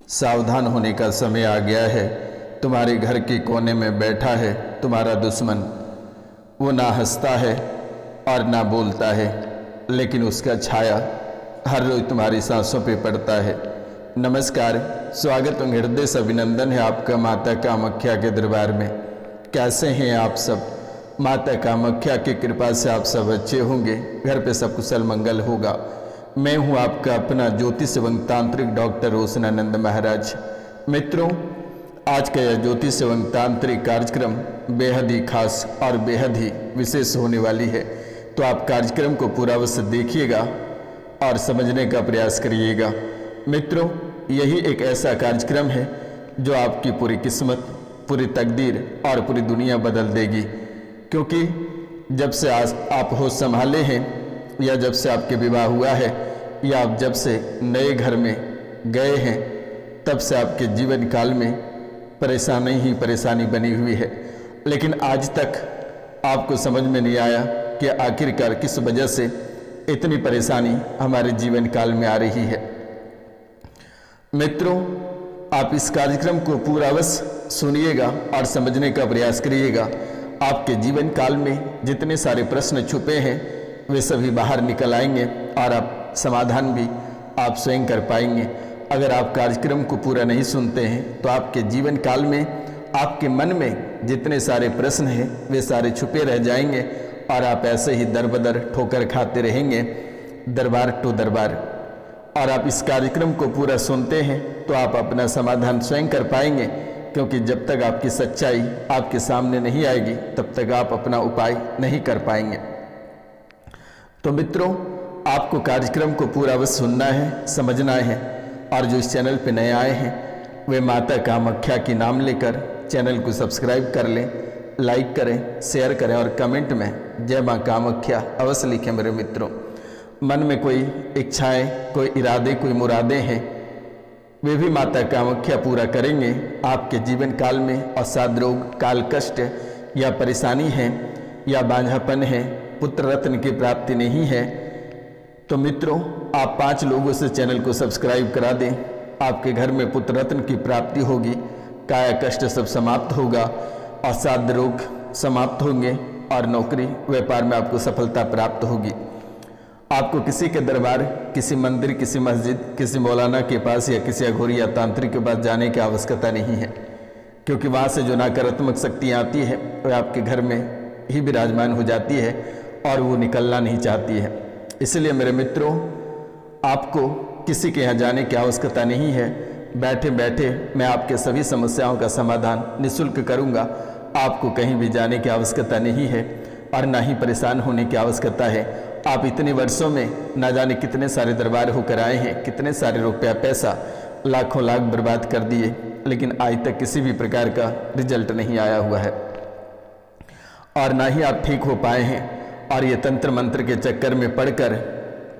सावधान होने का समय आ गया है। तुम्हारे घर के कोने में बैठा है तुम्हारा दुश्मन। वो ना हंसता है और ना बोलता है, लेकिन उसका छाया हर रोज तुम्हारी सांसों पे पड़ता है। नमस्कार, स्वागत और हृदय से अभिनंदन है आपका माता कामाख्या के दरबार में। कैसे हैं आप सब? माता कामाख्या की कृपा से आप सब अच्छे होंगे, घर पे सब कुशल मंगल होगा। मैं हूं आपका अपना ज्योतिष एवं तांत्रिक डॉक्टर रोशनानंद महाराज। मित्रों, आज का यह ज्योतिष एवं तांत्रिक कार्यक्रम बेहद ही खास और बेहद ही विशेष होने वाली है, तो आप कार्यक्रम को पूरा अवश्य देखिएगा और समझने का प्रयास करिएगा। मित्रों, यही एक ऐसा कार्यक्रम है जो आपकी पूरी किस्मत, पूरी तकदीर और पूरी दुनिया बदल देगी। क्योंकि जब से आज आप होश संभाले हैं, या जब से आपके विवाह हुआ है, या आप जब से नए घर में गए हैं, तब से आपके जीवन काल में परेशानी ही परेशानी बनी हुई है। लेकिन आज तक आपको समझ में नहीं आया कि आखिरकार किस वजह से इतनी परेशानी हमारे जीवन काल में आ रही है। मित्रों, आप इस कार्यक्रम को पूरा अवश्य सुनिएगा और समझने का प्रयास करिएगा। आपके जीवन काल में जितने सारे प्रश्न छुपे हैं वे सभी बाहर निकल आएंगे और आप समाधान भी आप स्वयं कर पाएंगे। अगर आप कार्यक्रम को पूरा नहीं सुनते हैं तो आपके जीवन काल में आपके मन में जितने सारे प्रश्न हैं वे सारे छुपे रह जाएंगे और आप ऐसे ही दर बदर ठोकर खाते रहेंगे दरबार टू दरबार। और आप इस कार्यक्रम को पूरा सुनते हैं तो आप अपना समाधान स्वयं कर पाएंगे, क्योंकि जब तक आपकी सच्चाई आपके सामने नहीं आएगी तब तक आप अपना उपाय नहीं कर पाएंगे। तो मित्रों, आपको कार्यक्रम को पूरा अवश्य सुनना है, समझना है। और जो इस चैनल पे नए आए हैं वे माता कामाख्या की नाम लेकर चैनल को सब्सक्राइब कर लें, लाइक करें, शेयर करें और कमेंट में जय माँ कामाख्या अवश्य लिखें। मेरे मित्रों, मन में कोई इच्छाएं, कोई इरादे, कोई मुरादें हैं, वे भी माता कामाख्या पूरा करेंगे। आपके जीवन काल में अवसाद रोग, काल कष्ट या परेशानी है, या बांझापन है, पुत्र रत्न की प्राप्ति नहीं है, तो मित्रों आप 5 लोगों से चैनल को सब्सक्राइब करा दें। आपके घर में पुत्र रत्न की प्राप्ति होगी, काया कष्ट सब समाप्त होगा, अवसाद रोग समाप्त होंगे और नौकरी व्यापार में आपको सफलता प्राप्त होगी। आपको किसी के दरबार, किसी मंदिर, किसी मस्जिद, किसी मौलाना के पास या किसी अघोरी या तांत्रिक के पास जाने की आवश्यकता नहीं है, क्योंकि वहाँ से जो नकारात्मक शक्तियाँ आती है वह आपके घर में ही विराजमान हो जाती है और वो निकलना नहीं चाहती है। इसलिए मेरे मित्रों, आपको किसी के यहाँ जाने की आवश्यकता नहीं है। बैठे बैठे मैं आपके सभी समस्याओं का समाधान निःशुल्क करूँगा। आपको कहीं भी जाने की आवश्यकता नहीं है और ना ही परेशान होने की आवश्यकता है। आप इतने वर्षों में ना जाने कितने सारे दरबार होकर आए हैं, कितने सारे रुपया पैसा लाखों लाख बर्बाद कर दिए, लेकिन आज तक किसी भी प्रकार का रिजल्ट नहीं आया हुआ है और ना ही आप ठीक हो पाए हैं। और ये तंत्र मंत्र के चक्कर में पड़कर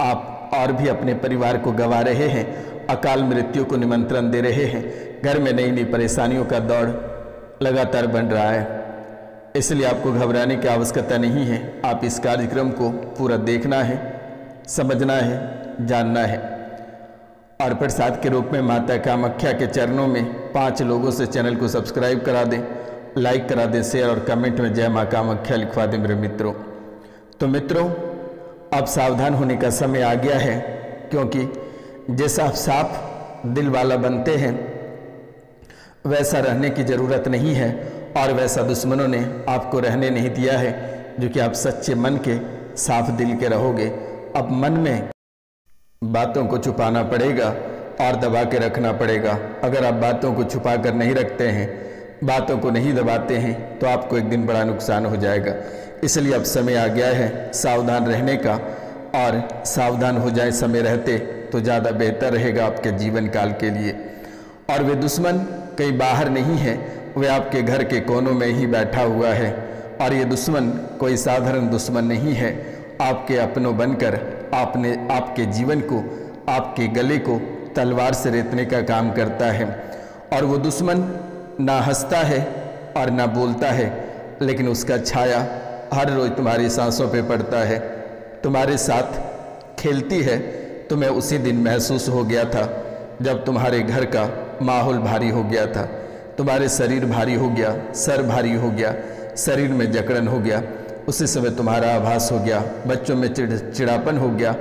आप और भी अपने परिवार को गंवा रहे हैं, अकाल मृत्यु को निमंत्रण दे रहे हैं। घर में नई नई परेशानियों का दौर लगातार बन रहा है। इसलिए आपको घबराने की आवश्यकता नहीं है। आप इस कार्यक्रम को पूरा देखना है, समझना है, जानना है। और प्रसाद के रूप में माता कामाख्या के चरणों में 5 लोगों से चैनल को सब्सक्राइब करा दें, लाइक करा दें, शेयर और कमेंट में जय माँ कामाख्या लिखवा दें मेरे मित्रों। तो मित्रों, अब सावधान होने का समय आ गया है, क्योंकि जैसा आप साफ दिल वाला बनते हैं वैसा रहने की ज़रूरत नहीं है और वैसा दुश्मनों ने आपको रहने नहीं दिया है, जो कि आप सच्चे मन के, साफ दिल के रहोगे। अब मन में बातों को छुपाना पड़ेगा और दबा के रखना पड़ेगा। अगर आप बातों को छुपा कर नहीं रखते हैं, बातों को नहीं दबाते हैं, तो आपको एक दिन बड़ा नुकसान हो जाएगा। इसलिए अब समय आ गया है सावधान रहने का, और सावधान हो जाए समय रहते तो ज़्यादा बेहतर रहेगा आपके जीवन काल के लिए। और वे दुश्मन कहीं बाहर नहीं है, वे आपके घर के कोनों में ही बैठा हुआ है। और ये दुश्मन कोई साधारण दुश्मन नहीं है, आपके अपनों बनकर आपने आपके जीवन को, आपके गले को तलवार से रेतने का काम करता है। और वो दुश्मन ना हंसता है और ना बोलता है, लेकिन उसका छाया हर रोज तुम्हारी सांसों पे पड़ता है, तुम्हारे साथ खेलती है। तुम्हें उसी दिन महसूस हो गया था जब तुम्हारे घर का माहौल भारी हो गया था, तुम्हारे शरीर भारी हो गया, सर भारी हो गया, शरीर में जकड़न हो गया, उसी समय तुम्हारा आभास हो गया, बच्चों में चिड़चिड़ापन हो गया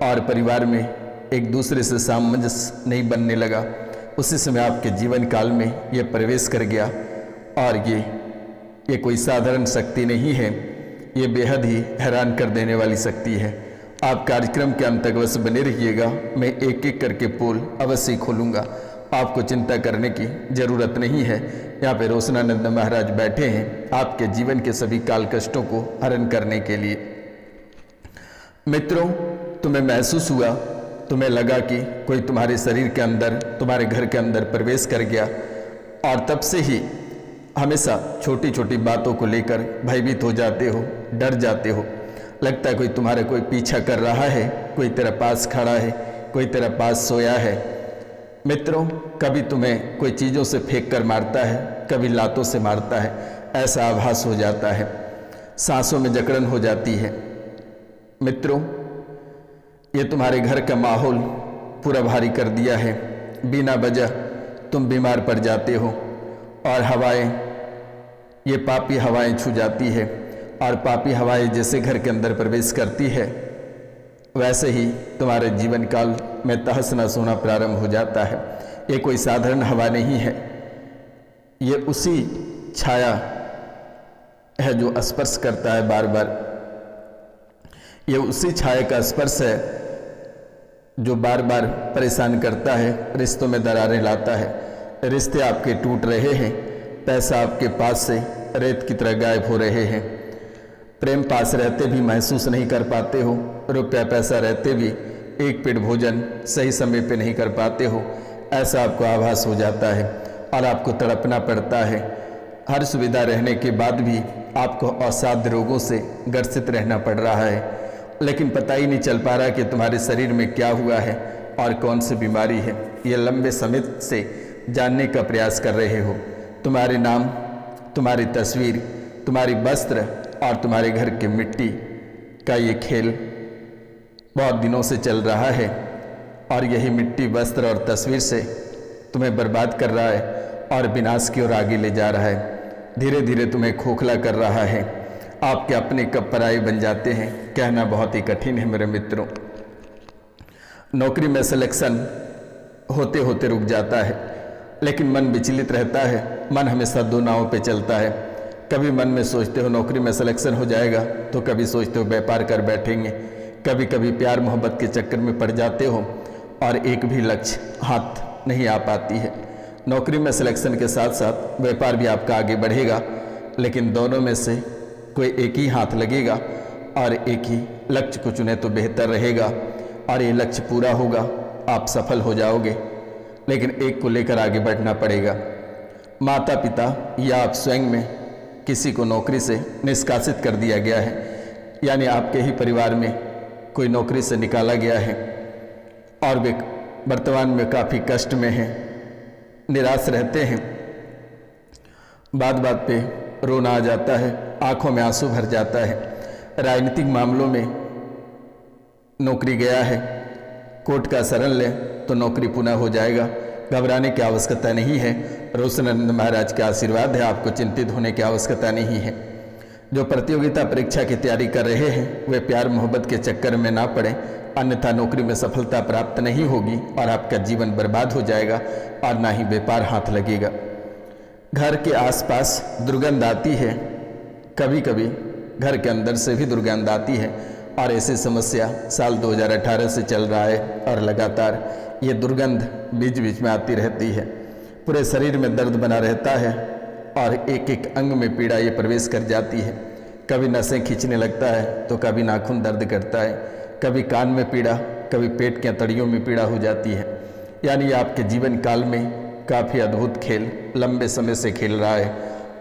और परिवार में एक दूसरे से सामंजस्य नहीं बनने लगा। उसी समय आपके जीवन काल में ये प्रवेश कर गया और ये कोई साधारण शक्ति नहीं है, ये बेहद ही हैरान कर देने वाली शक्ति है। आप कार्यक्रम के अंत तक अवश्य बने रहिएगा, मैं एक एक करके पोल अवश्य खोलूँगा, आपको चिंता करने की जरूरत नहीं है। यहाँ पे रोशनानंद महाराज बैठे हैं आपके जीवन के सभी काल कष्टों को हरण करने के लिए। मित्रों, तुम्हें महसूस हुआ, तुम्हें लगा कि कोई तुम्हारे शरीर के अंदर, तुम्हारे घर के अंदर प्रवेश कर गया और तब से ही हमेशा छोटी छोटी बातों को लेकर भयभीत हो जाते हो, डर जाते हो। लगता है कोई तुम्हारा कोई पीछा कर रहा है, कोई तेरा पास खड़ा है, कोई तेरा पास सोया है। मित्रों, कभी तुम्हें कोई चीज़ों से फेंक कर मारता है, कभी लातों से मारता है, ऐसा आभास हो जाता है। सांसों में जकड़न हो जाती है। मित्रों, ये तुम्हारे घर का माहौल पूरा भारी कर दिया है। बिना वजह तुम बीमार पड़ जाते हो और हवाएं, ये पापी हवाएं छू जाती है और पापी हवाएं जैसे घर के अंदर प्रवेश करती है वैसे ही तुम्हारे जीवन काल में तहस नहस होना प्रारंभ हो जाता है। ये कोई साधारण हवा नहीं है, ये उसी छाया है जो स्पर्श करता है बार बार। ये उसी छाया का स्पर्श है जो बार बार परेशान करता है, रिश्तों में दरारें लाता है। रिश्ते आपके टूट रहे हैं, पैसा आपके पास से रेत की तरह गायब हो रहे हैं। प्रेम पास रहते भी महसूस नहीं कर पाते हो, रुपया पैसा रहते भी एक पेट भोजन सही समय पे नहीं कर पाते हो, ऐसा आपको आभास हो जाता है और आपको तड़पना पड़ता है। हर सुविधा रहने के बाद भी आपको असाध्य रोगों से ग्रसित रहना पड़ रहा है, लेकिन पता ही नहीं चल पा रहा कि तुम्हारे शरीर में क्या हुआ है और कौन सी बीमारी है। ये लंबे समय से जानने का प्रयास कर रहे हो। तुम्हारे नाम, तुम्हारी तस्वीर, तुम्हारी वस्त्र और तुम्हारे घर की मिट्टी का ये खेल बहुत दिनों से चल रहा है और यही मिट्टी, वस्त्र और तस्वीर से तुम्हें बर्बाद कर रहा है और विनाश की ओर आगे ले जा रहा है। धीरे धीरे तुम्हें खोखला कर रहा है। आपके अपने कब पराये बन जाते हैं, कहना बहुत ही कठिन है मेरे मित्रों। नौकरी में सिलेक्शन होते होते रुक जाता है, लेकिन मन विचलित रहता है। मन हमेशा दो नावों पे चलता है। कभी मन में सोचते हो नौकरी में सिलेक्शन हो जाएगा, तो कभी सोचते हो व्यापार कर बैठेंगे। कभी कभी प्यार मोहब्बत के चक्कर में पड़ जाते हो और एक भी लक्ष्य हाथ नहीं आ पाती है। नौकरी में सिलेक्शन के साथ साथ व्यापार भी आपका आगे बढ़ेगा, लेकिन दोनों में से कोई एक ही हाथ लगेगा और एक ही लक्ष्य को चुने तो बेहतर रहेगा और ये लक्ष्य पूरा होगा, आप सफल हो जाओगे, लेकिन एक को लेकर आगे बढ़ना पड़ेगा। माता पिता या आप स्वयं में किसी को नौकरी से निष्कासित कर दिया गया है, यानी आपके ही परिवार में कोई नौकरी से निकाला गया है और वे वर्तमान में काफ़ी कष्ट में हैं, निराश रहते हैं। बात बात पे रोना आ जाता है, आंखों में आंसू भर जाता है। राजनीतिक मामलों में नौकरी गया है, कोर्ट का शरण ले तो नौकरी पुनः हो जाएगा, घबराने की आवश्यकता नहीं है। रोशनानंद महाराज का आशीर्वाद है, आपको चिंतित होने की आवश्यकता नहीं है। जो प्रतियोगिता परीक्षा की तैयारी कर रहे हैं वे प्यार मोहब्बत के चक्कर में ना पड़े, अन्यथा नौकरी में सफलता प्राप्त नहीं होगी और आपका जीवन बर्बाद हो जाएगा और ना ही व्यापार हाथ लगेगा। घर के आसपास दुर्गंध आती है, कभी कभी घर के अंदर से भी दुर्गंध आती है और ऐसी समस्या साल 2018 से चल रहा है और लगातार ये दुर्गंध बीच बीच में आती रहती है। पूरे शरीर में दर्द बना रहता है और एक एक अंग में पीड़ा ये प्रवेश कर जाती है। कभी नसें खींचने लगता है तो कभी नाखून दर्द करता है, कभी कान में पीड़ा, कभी पेट के तड़ियों में पीड़ा हो जाती है। यानी आपके जीवन काल में काफ़ी अद्भुत खेल लंबे समय से खेल रहा है,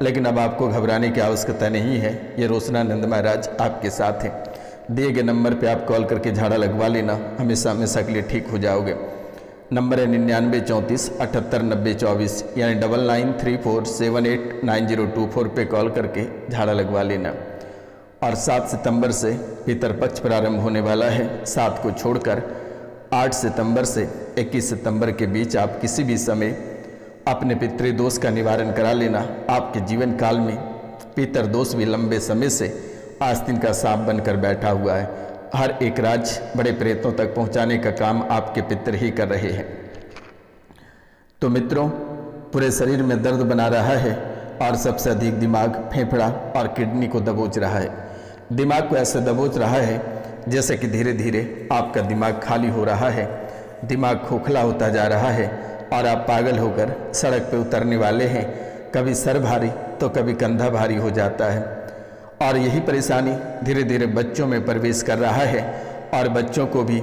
लेकिन अब आपको घबराने की आवश्यकता नहीं है। ये रोशनानंद महाराज आपके साथ हैं। दिए गए नंबर पे आप कॉल करके झाड़ा लगवा लेना, हमेशा हमेशा के लिए ठीक हो जाओगे। नंबर है 9934 78 90 24, यानी 9934789024 पे कॉल करके झाड़ा लगवा लेना। और 7 सितंबर से पितरपक्ष प्रारंभ होने वाला है। 7 को छोड़कर 8 सितंबर से 21 सितंबर के बीच आप किसी भी समय अपने पितृदोष का निवारण करा लेना। आपके जीवन काल में पितृदोष भी लंबे समय से आस्तीन का सांप बनकर बैठा हुआ है। हर एक राज्य बड़े प्रेतों तक पहुंचाने का काम आपके पितृ ही कर रहे हैं। तो मित्रों, पूरे शरीर में दर्द बना रहा है और सबसे अधिक दिमाग, फेफड़ा और किडनी को दबोच रहा है। दिमाग को ऐसे दबोच रहा है जैसे कि धीरे धीरे आपका दिमाग खाली हो रहा है, दिमाग खोखला होता जा रहा है और आप पागल होकर सड़क पे उतरने वाले हैं। कभी सर भारी तो कभी कंधा भारी हो जाता है और यही परेशानी धीरे धीरे बच्चों में प्रवेश कर रहा है और बच्चों को भी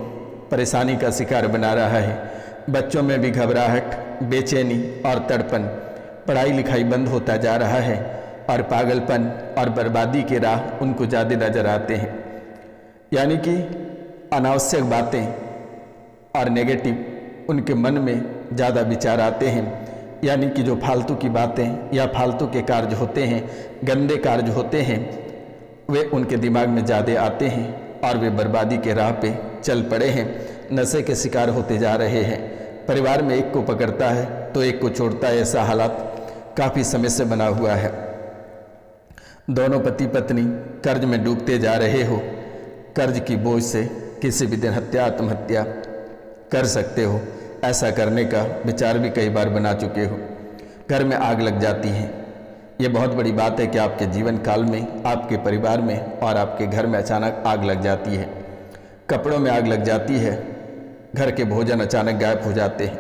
परेशानी का शिकार बना रहा है। बच्चों में भी घबराहट, बेचैनी और तड़पन, पढ़ाई लिखाई बंद होता जा रहा है और पागलपन और बर्बादी के राह उनको ज़्यादा नजर आते हैं। यानी कि अनावश्यक बातें और नेगेटिव उनके मन में ज़्यादा विचार आते हैं। यानी कि जो फालतू की बातें या फालतू के कार्य होते हैं, गंदे कार्य होते हैं, वे उनके दिमाग में ज़्यादा आते हैं और वे बर्बादी के राह पे चल पड़े हैं, नशे के शिकार होते जा रहे हैं। परिवार में एक को पकड़ता है तो एक को छोड़ता है, ऐसा हालात काफ़ी समय से बना हुआ है। दोनों पति पत्नी कर्ज में डूबते जा रहे हो, कर्ज की बोझ से किसी भी दिन आत्महत्या कर सकते हो, ऐसा करने का विचार भी कई बार बना चुके हो। घर में आग लग जाती है। ये बहुत बड़ी बात है कि आपके जीवन काल में, आपके परिवार में और आपके घर में अचानक आग लग जाती है। कपड़ों में आग लग जाती है, घर के भोजन अचानक गायब हो जाते हैं,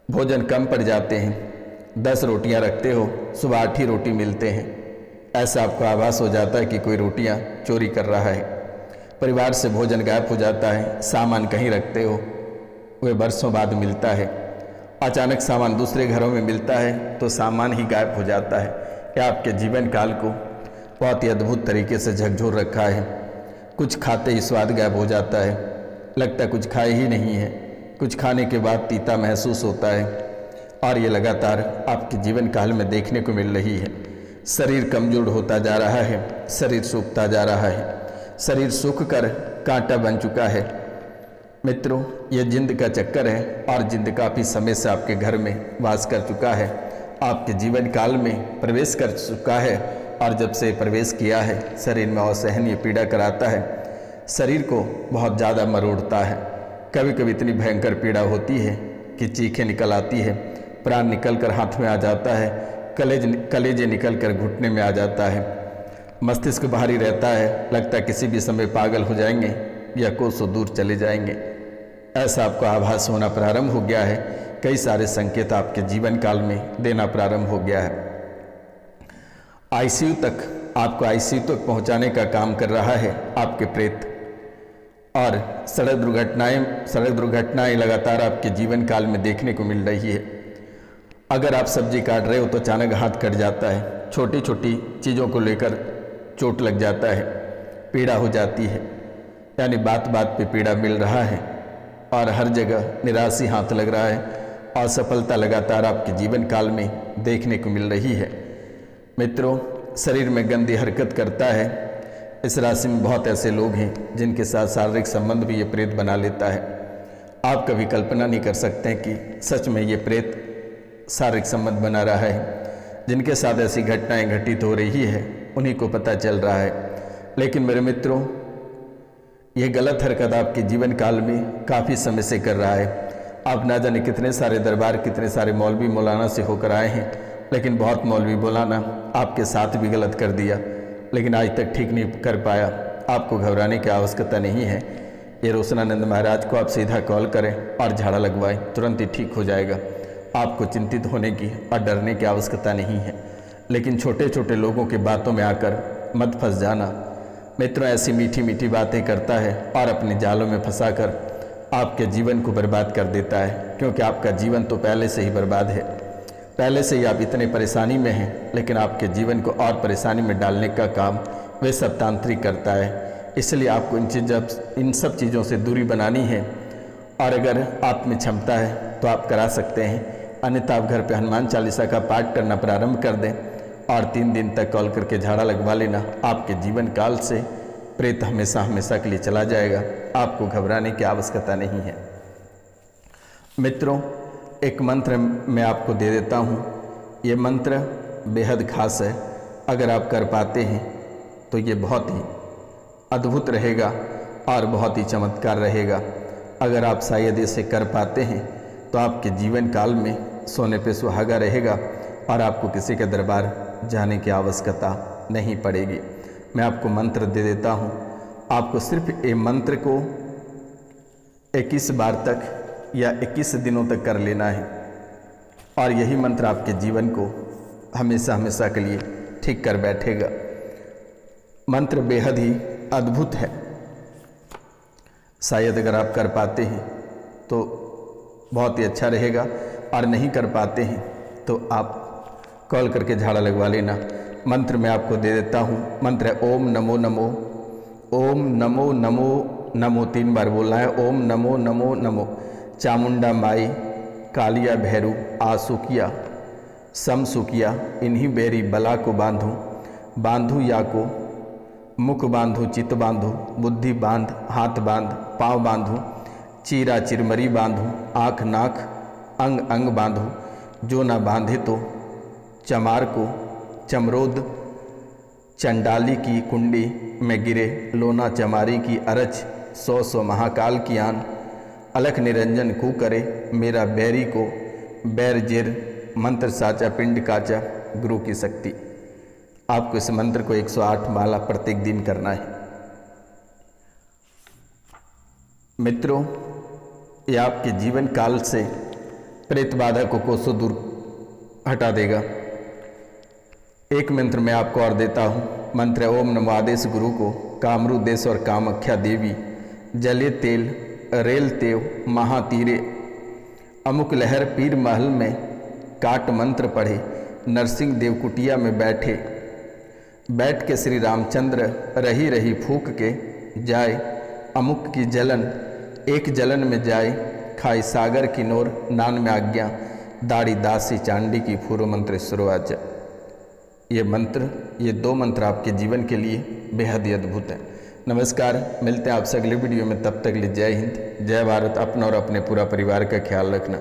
भोजन कम पड़ जाते हैं। 10 रोटियां रखते हो, सुबह 8 ही रोटी मिलते हैं। ऐसा आपको आभास हो जाता है कि कोई रोटियां चोरी कर रहा है। परिवार से भोजन गायब हो जाता है। सामान कहीं रखते हो, वह बरसों बाद मिलता है। अचानक सामान दूसरे घरों में मिलता है तो सामान ही गायब हो जाता है। यह आपके जीवन काल को बहुत ही अद्भुत तरीके से झकझोर रखा है। कुछ खाते ही स्वाद गायब हो जाता है, लगता कुछ खाए ही नहीं है। कुछ खाने के बाद तीता महसूस होता है और ये लगातार आपके जीवन काल में देखने को मिल रही है। शरीर कमजोर होता जा रहा है, शरीर सूखता जा रहा है, शरीर सूख कर कांटा बन चुका है। मित्रों, ये जिंद का चक्कर है और जिंद काफ़ी समय से आपके घर में वास कर चुका है, आपके जीवन काल में प्रवेश कर चुका है और जब से प्रवेश किया है शरीर में असहनीय पीड़ा कराता है, शरीर को बहुत ज़्यादा मरोड़ता है। कभी कभी इतनी भयंकर पीड़ा होती है कि चीखें निकल आती है, प्राण निकल कर हाथ में आ जाता है, कलेजे निकल कर घुटने में आ जाता है, मस्तिष्क भारी रहता है, लगता है किसी भी समय पागल हो जाएंगे या कोसों दूर चले जाएंगे। ऐसा आपको आभास होना प्रारंभ हो गया है। कई सारे संकेत आपके जीवन काल में देना प्रारंभ हो गया है। आईसीयू तक, आपको आईसीयू तक पहुंचाने का काम कर रहा है आपके प्रेत। और सड़क दुर्घटनाएं लगातार आपके जीवन काल में देखने को मिल रही है। अगर आप सब्जी काट रहे हो तो अचानक हाथ कट जाता है, छोटी छोटी चीज़ों को लेकर चोट लग जाता है, पीड़ा हो जाती है। यानी बात बात पे पीड़ा मिल रहा है और हर जगह निराशी हाथ लग रहा है। असफलता लगातार आपके जीवन काल में देखने को मिल रही है। मित्रों, शरीर में गंदी हरकत करता है। इस राशि में बहुत ऐसे लोग हैं जिनके साथ शारीरिक संबंध भी ये प्रेत बना लेता है। आप कभी कल्पना नहीं कर सकते कि सच में ये प्रेत शारीरिक संबंध बना रहा है। जिनके साथ ऐसी घटनाएं घटित हो रही है उन्हीं को पता चल रहा है। लेकिन मेरे मित्रों, यह गलत हरकत आपके जीवन काल में काफ़ी समय से कर रहा है। आप ना जाने कितने सारे दरबार, कितने सारे मौलवी मौलाना से होकर आए हैं, लेकिन बहुत मौलवी मौलाना आपके साथ भी गलत कर दिया, लेकिन आज तक ठीक नहीं कर पाया। आपको घबराने की आवश्यकता नहीं है। ये रोशनानंद महाराज को आप सीधा कॉल करें और झाड़ा लगवाएं, तुरंत ही ठीक हो जाएगा। आपको चिंतित होने की और डरने की आवश्यकता नहीं है। लेकिन छोटे छोटे लोगों के बातों में आकर मत फंस जाना। मित्रों, ऐसी मीठी मीठी बातें करता है और अपने जालों में फंसाकर आपके जीवन को बर्बाद कर देता है, क्योंकि आपका जीवन तो पहले से ही बर्बाद है। पहले से ही आप इतने परेशानी में हैं, लेकिन आपके जीवन को और परेशानी में डालने का काम वे सब तांत्रिक करता है। इसलिए आपको इन सब चीज़ों से दूरी बनानी है। और अगर आप में क्षमता है तो आप करा सकते हैं, अन्यथा आप घर पे हनुमान चालीसा का पाठ करना प्रारंभ कर दें और 3 दिन तक कॉल करके झाड़ा लगवा लेना। आपके जीवन काल से प्रेत हमेशा हमेशा के लिए चला जाएगा। आपको घबराने की आवश्यकता नहीं है। मित्रों, एक मंत्र मैं आपको दे देता हूँ। ये मंत्र बेहद खास है। अगर आप कर पाते हैं तो ये बहुत ही अद्भुत रहेगा और बहुत ही चमत्कार रहेगा। अगर आप शायद इसे कर पाते हैं तो आपके जीवन काल में सोने पे सुहागा रहेगा और आपको किसी के दरबार जाने की आवश्यकता नहीं पड़ेगी। मैं आपको मंत्र दे देता हूँ। आपको सिर्फ ये मंत्र को 21 बार तक या 21 दिनों तक कर लेना है और यही मंत्र आपके जीवन को हमेशा हमेशा के लिए ठीक कर बैठेगा। मंत्र बेहद ही अद्भुत है। शायद अगर आप कर पाते हैं तो बहुत ही अच्छा रहेगा और नहीं कर पाते हैं तो आप कॉल करके झाड़ा लगवा लेना। मंत्र मैं आपको दे देता हूँ। मंत्र है ओम नमो नमो, ओम नमो नमो नमो 3 बार बोलना है। ओम नमो नमो नमो। चामुंडा माई कालिया भैरू आसुकिया समसुकिया इन्हीं बेरी बला को बांधूँ, बांधू या को मुख बांधू चित बांधू, बुद्धि बांध हाथ बांध पाँव बांधू, चीरा चिरमरी बांधू, आँख नाक अंग अंग बांधू, जो ना बांधे तो चमार को चमरोद चंडाली की कुंडी में गिरे, लोना चमारी की अरच 100 महाकाल की आन, अलख निरंजन कू करे मेरा बैरी को बैर जिर, मंत्र साचा पिंड काचा गुरु की शक्ति। आपको इस मंत्र को 108 माला प्रत्येक दिन करना है। मित्रों, यह आपके जीवन काल से प्रेत बाधा को कोसों दूर हटा देगा। एक मंत्र मैं आपको और देता हूँ। मंत्र है ओम नमो आदेश गुरु को कामरू देश और कामाख्या देवी, जले तेल रेल तेव महातीरे, अमुक लहर पीर महल में काट मंत्र पढ़े, नरसिंह देव कुटिया में बैठ के श्री रामचंद्र रही रही फूक के जाए, अमुक की जलन एक जलन में जाए, खाई सागर की नोर नान में आज्ञा, दाढ़ी दासी चांडी की फूरो मंत्र शुरुआत। ये मंत्र, ये 2 मंत्र आपके जीवन के लिए बेहद ही अद्भुत है। नमस्कार, मिलते हैं आपसे अगले वीडियो में। तब तक लिए जय हिंद, जय भारत। अपना और अपने पूरा परिवार का ख्याल रखना।